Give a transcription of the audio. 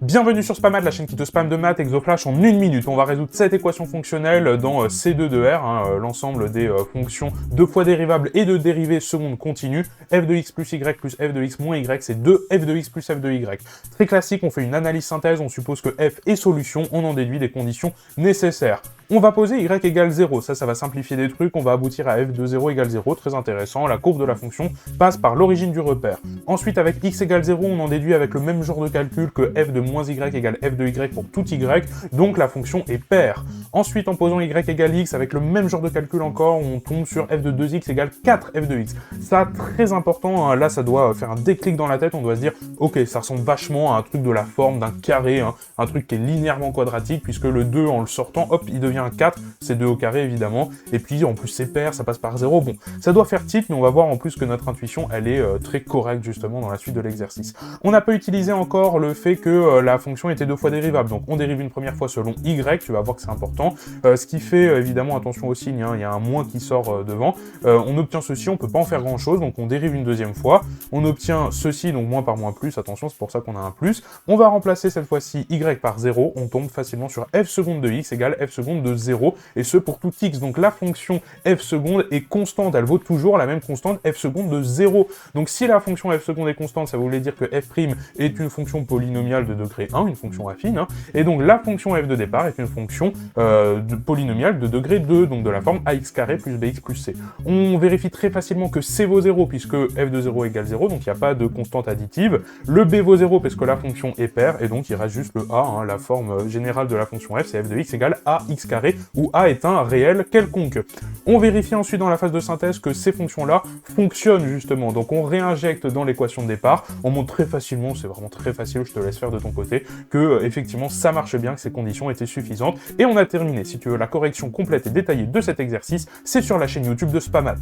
Bienvenue sur Spamat, la chaîne qui te spamme de maths, Exoflash en 1 minute. On va résoudre cette équation fonctionnelle dans C2 de R, l'ensemble des fonctions de fois dérivables et de dérivées secondes continues. F de x plus y plus f de x moins y, c'est 2 f de x plus f de y. Très classique, on fait une analyse synthèse, on suppose que f est solution, on en déduit les conditions nécessaires. On va poser y égale 0, ça va simplifier des trucs, on va aboutir à f de 0 égale 0, très intéressant, la courbe de la fonction passe par l'origine du repère. Ensuite, avec x égale 0, on en déduit avec le même genre de calcul que f de moins y égale f de y pour tout y, donc la fonction est paire. Ensuite, en posant y égale x, avec le même genre de calcul encore, on tombe sur f de 2x égale 4f de x. Ça, très important, hein, là ça doit faire un déclic dans la tête, on doit se dire, ok, ça ressemble vachement à un truc de la forme d'un carré, hein, un truc qui est linéairement quadratique, puisque le 2 en le sortant, hop, il devient un 4, c'est 2 au carré évidemment, et puis en plus c'est pair, ça passe par 0, bon, ça doit faire tilt, mais on va voir en plus que notre intuition, elle est très correcte justement dans la suite de l'exercice. On n'a pas utilisé encore le fait que la fonction était 2 fois dérivable, donc on dérive une première fois selon y, tu vas voir que c'est important, ce qui fait évidemment, attention au signe, hein, il y a un moins qui sort devant, on obtient ceci, on peut pas en faire grand chose, donc on dérive une deuxième fois, on obtient ceci, donc moins par moins plus, attention, c'est pour ça qu'on a un plus, on va remplacer cette fois-ci y par 0, on tombe facilement sur f seconde de x égale f seconde de 0, et ce pour tout x, donc la fonction f seconde est constante, elle vaut toujours la même constante f seconde de 0, donc si la fonction f seconde est constante, ça voulait dire que f' est une fonction polynomiale de degré 1, une fonction affine, hein, et donc la fonction f de départ est une fonction polynomiale de degré 2, donc de la forme ax carré plus bx plus c. On vérifie très facilement que c vaut 0, puisque f de 0 égale 0, donc il n'y a pas de constante additive, le b vaut 0, parce que la fonction est paire, et donc il reste juste le a, hein, la forme générale de la fonction f, c'est f de x égale ax carré, où a est un réel quelconque. On vérifie ensuite dans la phase de synthèse que ces fonctions-là fonctionnent justement, donc on réinjecte dans l'équation de départ, on montre très facilement, c'est vraiment très facile, je te laisse faire de ton côté, que effectivement ça marche bien, que ces conditions étaient suffisantes, et on a terminé. Si tu veux la correction complète et détaillée de cet exercice, c'est sur la chaîne YouTube de Spamat.